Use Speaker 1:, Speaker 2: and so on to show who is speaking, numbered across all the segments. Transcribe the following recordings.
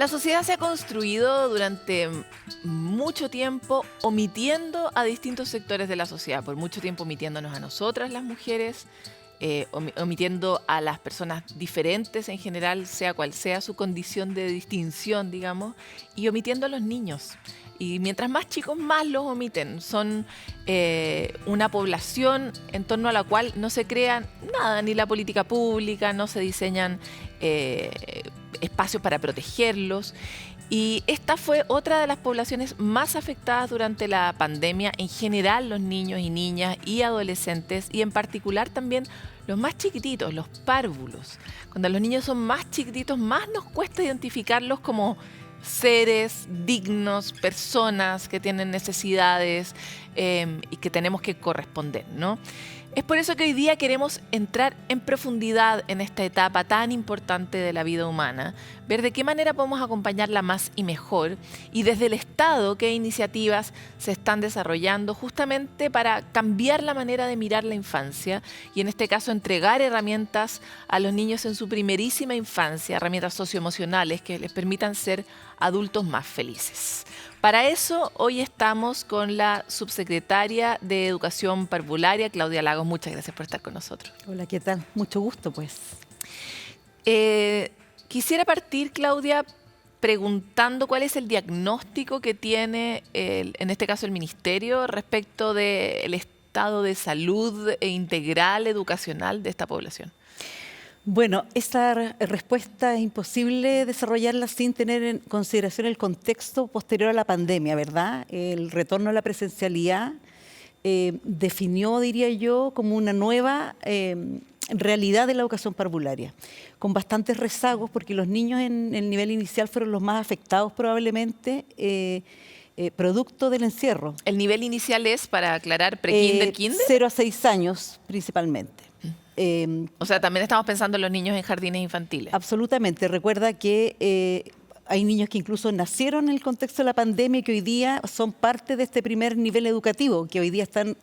Speaker 1: La sociedad se ha construido durante mucho tiempo omitiendo a distintos sectores de la sociedad, por mucho tiempo omitiéndonos a nosotras las mujeres, omitiendo a las personas diferentes en general, sea cual sea su condición de distinción, digamos, y omitiendo a los niños. Y mientras más chicos, más los omiten. Son una población en torno a la cual no se crea nada, ni la política pública, no se diseñan espacios para protegerlos. Y esta fue otra de las poblaciones más afectadas durante la pandemia, en general los niños y niñas y adolescentes, y en particular también los más chiquititos, los párvulos. Cuando los niños son más chiquititos, más nos cuesta identificarlos como seres dignos, personas que tienen necesidades y que tenemos que corresponder, ¿no? Es por eso que hoy día queremos entrar en profundidad en esta etapa tan importante de la vida humana, ver de qué manera podemos acompañarla más y mejor, y desde el Estado qué iniciativas se están desarrollando justamente para cambiar la manera de mirar la infancia y en este caso entregar herramientas a los niños en su primerísima infancia, herramientas socioemocionales que les permitan ser adultos más felices. Para eso, hoy estamos con la subsecretaria de Educación Parvularia, Claudia Lagos. Muchas gracias por estar con nosotros.
Speaker 2: Hola, ¿qué tal? Mucho gusto, pues.
Speaker 1: Quisiera partir, Claudia, preguntando cuál es el diagnóstico que tiene, en este caso, el Ministerio respecto del estado de salud integral educacional de esta población.
Speaker 2: Bueno, esta respuesta es imposible desarrollarla sin tener en consideración el contexto posterior a la pandemia, ¿verdad? El retorno a la presencialidad definió, diría yo, como una nueva realidad de la educación parvularia, con bastantes rezagos, porque los niños en el nivel inicial fueron los más afectados probablemente, producto del encierro.
Speaker 1: ¿El nivel inicial es, para aclarar, pre-kinder, kinder?
Speaker 2: 0 a 6 años principalmente.
Speaker 1: O sea, también estamos pensando en los niños en jardines infantiles.
Speaker 2: Absolutamente. Recuerda que hay niños que incluso nacieron en el contexto de la pandemia y que hoy día son parte de este primer nivel educativo, que hoy día están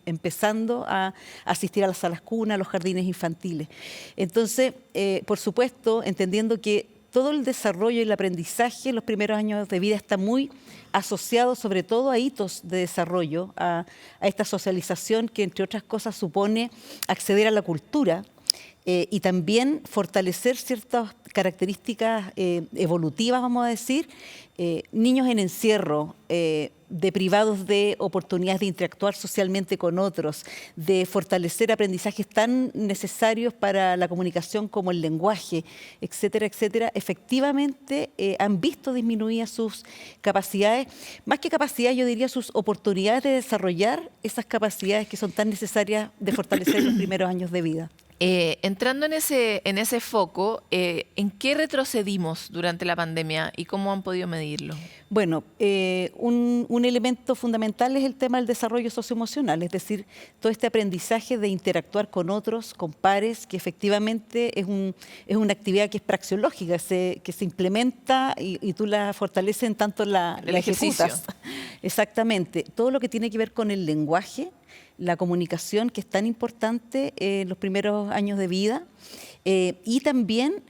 Speaker 2: empezando a asistir a las salas cuna, a los jardines infantiles. Entonces, por supuesto, entendiendo que todo el desarrollo y el aprendizaje en los primeros años de vida está muy asociado sobre todo a hitos de desarrollo, a esta socialización que entre otras cosas supone acceder a la cultura y también fortalecer ciertas características evolutivas, vamos a decir, niños en encierro, deprivados de oportunidades de interactuar socialmente con otros, de fortalecer aprendizajes tan necesarios para la comunicación como el lenguaje, etcétera, etcétera, efectivamente han visto disminuidas sus capacidades, más que capacidades, yo diría sus oportunidades de desarrollar esas capacidades que son tan necesarias de fortalecer en los primeros años de vida.
Speaker 1: Entrando en ese foco, ¿en qué retrocedimos durante la pandemia y cómo han podido medirlo?
Speaker 2: Bueno, un elemento fundamental es el tema del desarrollo socioemocional, es decir, todo este aprendizaje de interactuar con otros, con pares, que efectivamente es una actividad que es praxeológica, que se implementa y tú la fortaleces en tanto la ejecutas. Exactamente. Todo lo que tiene que ver con el lenguaje, la comunicación, que es tan importante en los primeros años de vida, y también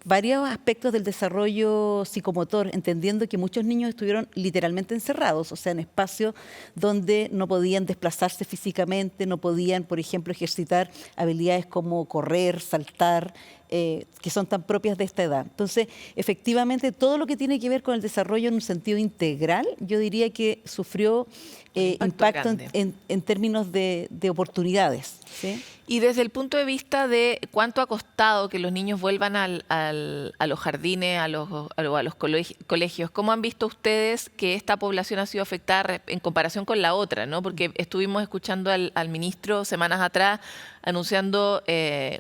Speaker 2: varios aspectos del desarrollo psicomotor, entendiendo que muchos niños estuvieron literalmente encerrados, o sea, en espacios donde no podían desplazarse físicamente, no podían, por ejemplo, ejercitar habilidades como correr, saltar, que son tan propias de esta edad. Entonces, efectivamente, todo lo que tiene que ver con el desarrollo en un sentido integral, yo diría que sufrió impacto en términos de oportunidades, ¿sí?
Speaker 1: Y desde el punto de vista de cuánto ha costado que los niños vuelvan a los jardines, a los colegios, ¿cómo han visto ustedes que esta población ha sido afectada en comparación con la otra, ¿no? Porque estuvimos escuchando al ministro semanas atrás anunciando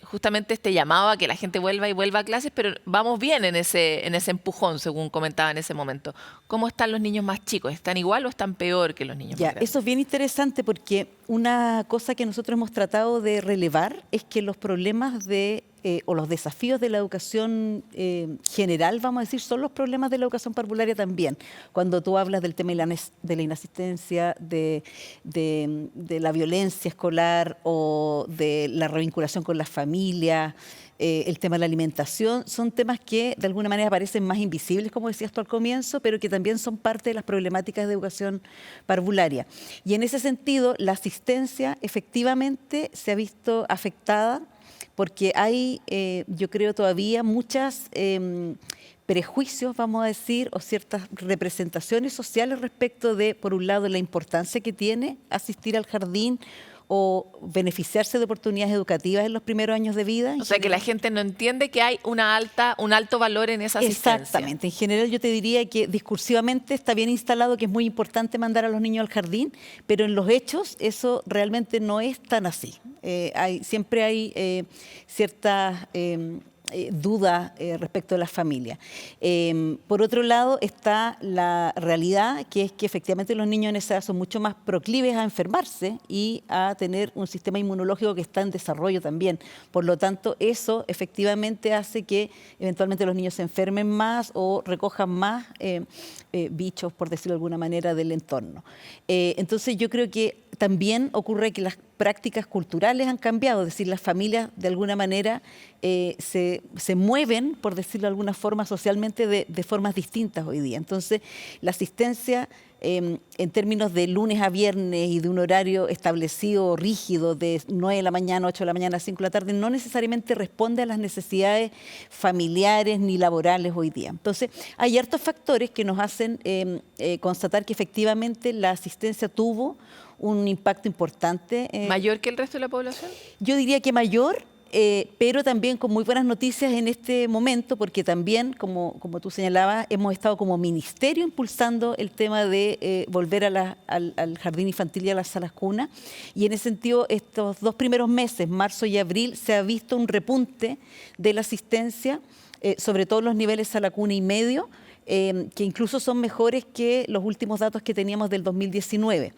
Speaker 1: justamente este llamado a que la gente vuelva a clases, pero vamos bien en ese empujón, según comentaba en ese momento. ¿Cómo están los niños más chicos? ¿Están igual o están peor que los niños más grandes?
Speaker 2: Eso es bien interesante porque una cosa que nosotros hemos tratado de relevar es que los problemas de o los desafíos de la educación general, vamos a decir, son los problemas de la educación parvularia también. Cuando tú hablas del tema de la inasistencia, de la violencia escolar o de la revinculación con las familias, el tema de la alimentación, son temas que de alguna manera parecen más invisibles, como decías tú al comienzo, pero que también son parte de las problemáticas de educación parvularia. Y en ese sentido, la asistencia efectivamente se ha visto afectada porque hay, yo creo, todavía muchas prejuicios, vamos a decir, o ciertas representaciones sociales respecto de, por un lado, la importancia que tiene asistir al jardín o beneficiarse de oportunidades educativas en los primeros años de vida.
Speaker 1: O sea, que la gente no entiende que hay un alto valor en esa asistencia.
Speaker 2: Exactamente. En general yo te diría que discursivamente está bien instalado que es muy importante mandar a los niños al jardín, pero en los hechos eso realmente no es tan así. Siempre hay ciertas dudas respecto de las familias. Por otro lado está la realidad, que es que efectivamente los niños en esa edad son mucho más proclives a enfermarse y a tener un sistema inmunológico que está en desarrollo también. Por lo tanto, eso efectivamente hace que eventualmente los niños se enfermen más o recojan más bichos, por decirlo de alguna manera, del entorno. Entonces yo creo que también ocurre que las prácticas culturales han cambiado, es decir, las familias de alguna manera se mueven, por decirlo de alguna forma, socialmente de formas distintas hoy día. Entonces, la asistencia en términos de lunes a viernes y de un horario establecido, rígido, de 9 de la mañana, 8 de la mañana, 5 de la tarde, no necesariamente responde a las necesidades familiares ni laborales hoy día. Entonces, hay hartos factores que nos hacen constatar que efectivamente la asistencia tuvo un impacto importante.
Speaker 1: ¿Mayor que el resto de la población?
Speaker 2: Yo diría que mayor, pero también con muy buenas noticias en este momento, porque también, como tú señalabas, hemos estado como ministerio impulsando el tema de volver al jardín infantil y a las salas cuna. Y en ese sentido, estos 2 primeros meses, marzo y abril, se ha visto un repunte de la asistencia, sobre todo los niveles sala cuna y medio, que incluso son mejores que los últimos datos que teníamos del 2019.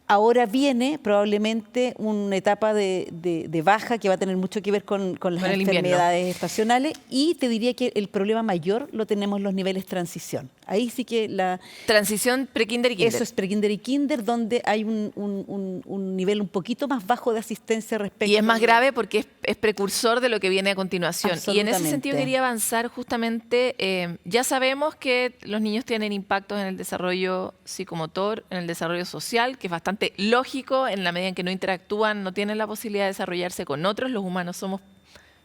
Speaker 2: Ahora viene probablemente una etapa de baja que va a tener mucho que ver con las enfermedades estacionales, y te diría que el problema mayor lo tenemos en los niveles transición. Ahí sí que la...
Speaker 1: Transición pre-kinder y kinder.
Speaker 2: Eso es pre-kinder y kinder, donde hay un nivel un poquito más bajo de asistencia respecto...
Speaker 1: Y es más grave porque es precursor de lo que viene a continuación. Y en ese sentido quería avanzar justamente, ya sabemos que los niños tienen impactos en el desarrollo psicomotor, en el desarrollo social, que es bastante lógico en la medida en que no interactúan, no tienen la posibilidad de desarrollarse con otros. Los humanos somos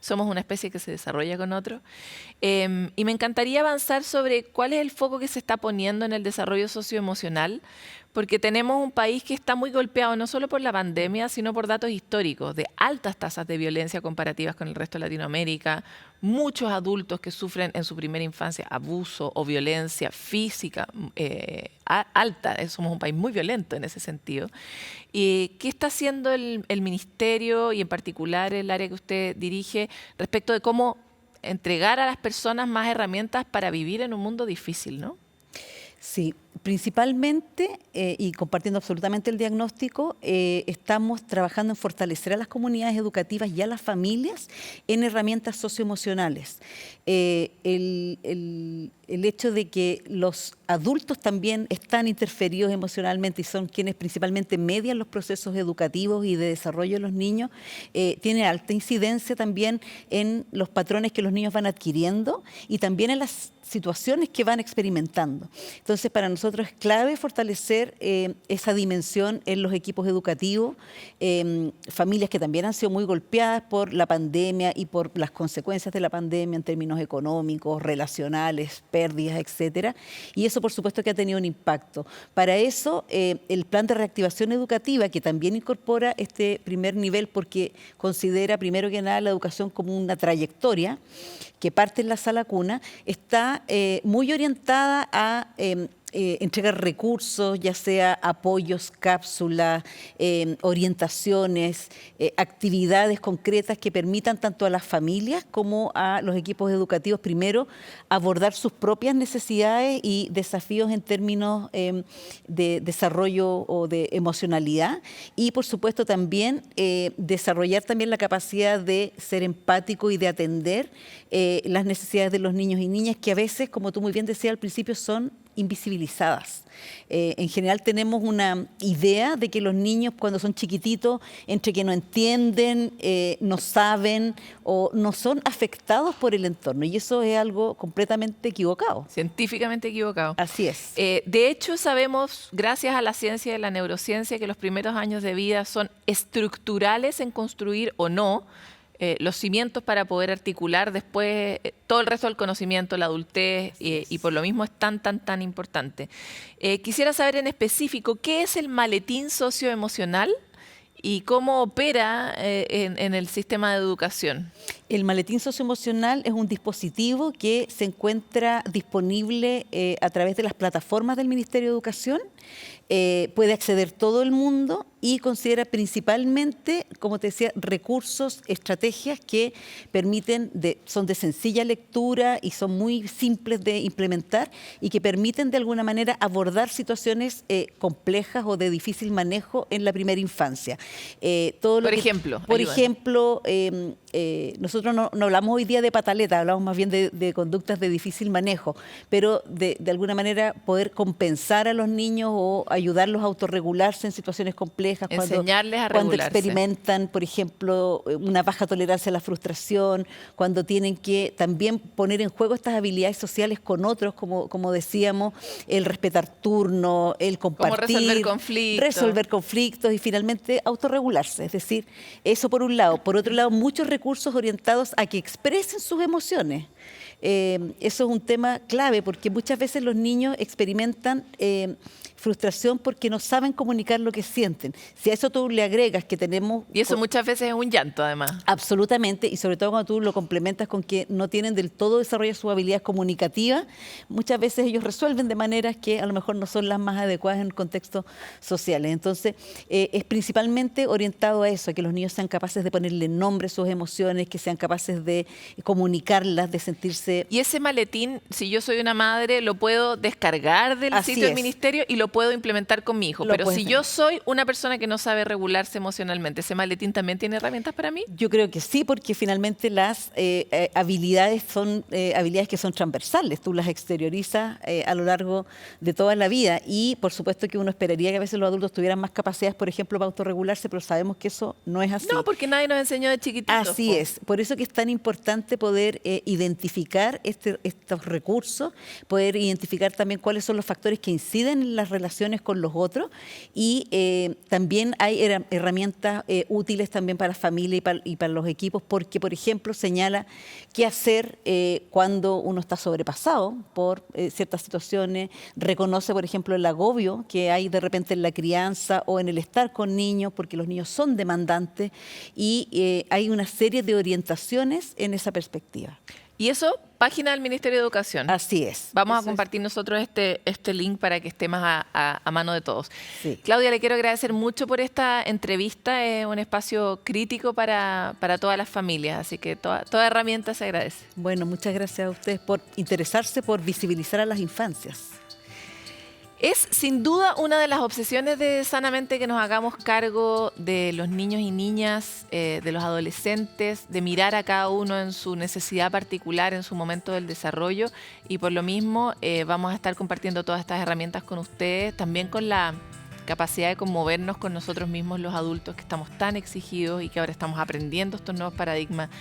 Speaker 1: una especie que se desarrolla con otros. Y me encantaría avanzar sobre cuál es el foco que se está poniendo en el desarrollo socioemocional, porque tenemos un país que está muy golpeado no solo por la pandemia, sino por datos históricos de altas tasas de violencia comparativas con el resto de Latinoamérica, muchos adultos que sufren en su primera infancia abuso o violencia física alta. Somos un país muy violento en ese sentido. ¿Qué está haciendo el ministerio y en particular el área que usted dirige respecto de cómo entregar a las personas más herramientas para vivir en un mundo difícil, ¿no?
Speaker 2: Sí, principalmente, y compartiendo absolutamente el diagnóstico, estamos trabajando en fortalecer a las comunidades educativas y a las familias en herramientas socioemocionales. El hecho de que los adultos también están interferidos emocionalmente y son quienes principalmente median los procesos educativos y de desarrollo de los niños, tiene alta incidencia también en los patrones que los niños van adquiriendo y también en las situaciones que van experimentando. Entonces, para nosotros es clave fortalecer esa dimensión en los equipos educativos, familias que también han sido muy golpeadas por la pandemia y por las consecuencias de la pandemia en términos económicos, relacionales, pérdidas, etcétera. Y eso, por supuesto, que ha tenido un impacto. Para eso, el plan de reactivación educativa, que también incorpora este primer nivel porque considera, primero que nada, la educación como una trayectoria que parte en la sala cuna, está muy orientada a entregar recursos, ya sea apoyos, cápsulas, orientaciones, actividades concretas que permitan tanto a las familias como a los equipos educativos, primero, abordar sus propias necesidades y desafíos en términos de desarrollo o de emocionalidad, y por supuesto también desarrollar también la capacidad de ser empático y de atender las necesidades de los niños y niñas, que a veces, como tú muy bien decías al principio, son invisibilizadas. En general tenemos una idea de que los niños cuando son chiquititos, entre que no entienden, no saben o no son afectados por el entorno, y eso es algo completamente equivocado.
Speaker 1: Científicamente equivocado.
Speaker 2: Así es.
Speaker 1: De hecho, sabemos, gracias a la ciencia y la neurociencia, que los primeros años de vida son estructurales en construir o no los cimientos para poder articular después todo el resto del conocimiento, la adultez, y por lo mismo es tan importante. Quisiera saber en específico qué es el maletín socioemocional y cómo opera en el sistema de educación.
Speaker 2: El maletín socioemocional es un dispositivo que se encuentra disponible a través de las plataformas del Ministerio de Educación. Puede acceder todo el mundo y considera principalmente, como te decía, recursos, estrategias que permiten, son de sencilla lectura y son muy simples de implementar, y que permiten de alguna manera abordar situaciones complejas o de difícil manejo en la primera infancia.
Speaker 1: Por ejemplo,
Speaker 2: nosotros no hablamos hoy día de pataleta, hablamos más bien de conductas de difícil manejo, pero de alguna manera poder compensar a los niños o ayudarlos a autorregularse en situaciones complejas.
Speaker 1: Enseñarles a
Speaker 2: cuando
Speaker 1: regularse.
Speaker 2: experimentan, por ejemplo, una baja tolerancia a la frustración, cuando tienen que también poner en juego estas habilidades sociales con otros, como decíamos, el respetar turno, el compartir,
Speaker 1: resolver
Speaker 2: conflictos y finalmente autorregularse. Es decir, eso por un lado. Por otro lado, muchos recursos orientados a que expresen sus emociones. Eso es un tema clave, porque muchas veces los niños experimentan frustración porque no saben comunicar lo que sienten. Si a eso tú le agregas que tenemos...
Speaker 1: Y eso muchas veces es un llanto, además.
Speaker 2: Absolutamente, y sobre todo cuando tú lo complementas con que no tienen del todo desarrolladas sus habilidades comunicativas, muchas veces ellos resuelven de maneras que a lo mejor no son las más adecuadas en contextos sociales. Entonces, es principalmente orientado a eso, a que los niños sean capaces de ponerle nombre a sus emociones, que sean capaces de comunicarlas, de sentirse...
Speaker 1: Y ese maletín, si yo soy una madre, lo puedo descargar del sitio del ministerio y lo puedo implementar con mi hijo. Pero si yo soy una persona que no sabe regularse emocionalmente, ¿ese maletín también tiene herramientas para mí?
Speaker 2: Yo creo que sí, porque finalmente las habilidades son habilidades que son transversales. Tú las exteriorizas a lo largo de toda la vida, y por supuesto que uno esperaría que a veces los adultos tuvieran más capacidades, por ejemplo, para autorregularse, pero sabemos que eso no es así.
Speaker 1: No, porque nadie nos enseñó de chiquititos.
Speaker 2: Así es. Por eso que es tan importante poder identificar estos recursos, poder identificar también cuáles son los factores que inciden en las relaciones con los otros, y también hay herramientas útiles también para la familia y para los equipos, porque, por ejemplo, señala qué hacer cuando uno está sobrepasado por ciertas situaciones, reconoce, por ejemplo, el agobio que hay de repente en la crianza o en el estar con niños, porque los niños son demandantes, y hay una serie de orientaciones en esa perspectiva.
Speaker 1: Y eso, página del Ministerio de Educación.
Speaker 2: Así es.
Speaker 1: Vamos a compartir nosotros este link para que esté más a mano de todos.
Speaker 2: Sí.
Speaker 1: Claudia, le quiero agradecer mucho por esta entrevista. Es un espacio crítico para todas las familias, así que toda herramienta se agradece.
Speaker 2: Bueno, muchas gracias a ustedes por interesarse por visibilizar a las infancias.
Speaker 1: Es sin duda una de las obsesiones de Sanamente que nos hagamos cargo de los niños y niñas, de los adolescentes, de mirar a cada uno en su necesidad particular, en su momento del desarrollo, y por lo mismo vamos a estar compartiendo todas estas herramientas con ustedes, también con la capacidad de conmovernos con nosotros mismos, los adultos, que estamos tan exigidos y que ahora estamos aprendiendo estos nuevos paradigmas.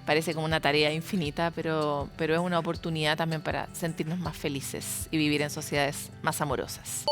Speaker 1: Parece como una tarea infinita, pero es una oportunidad también para sentirnos más felices y vivir en sociedades más amorosas.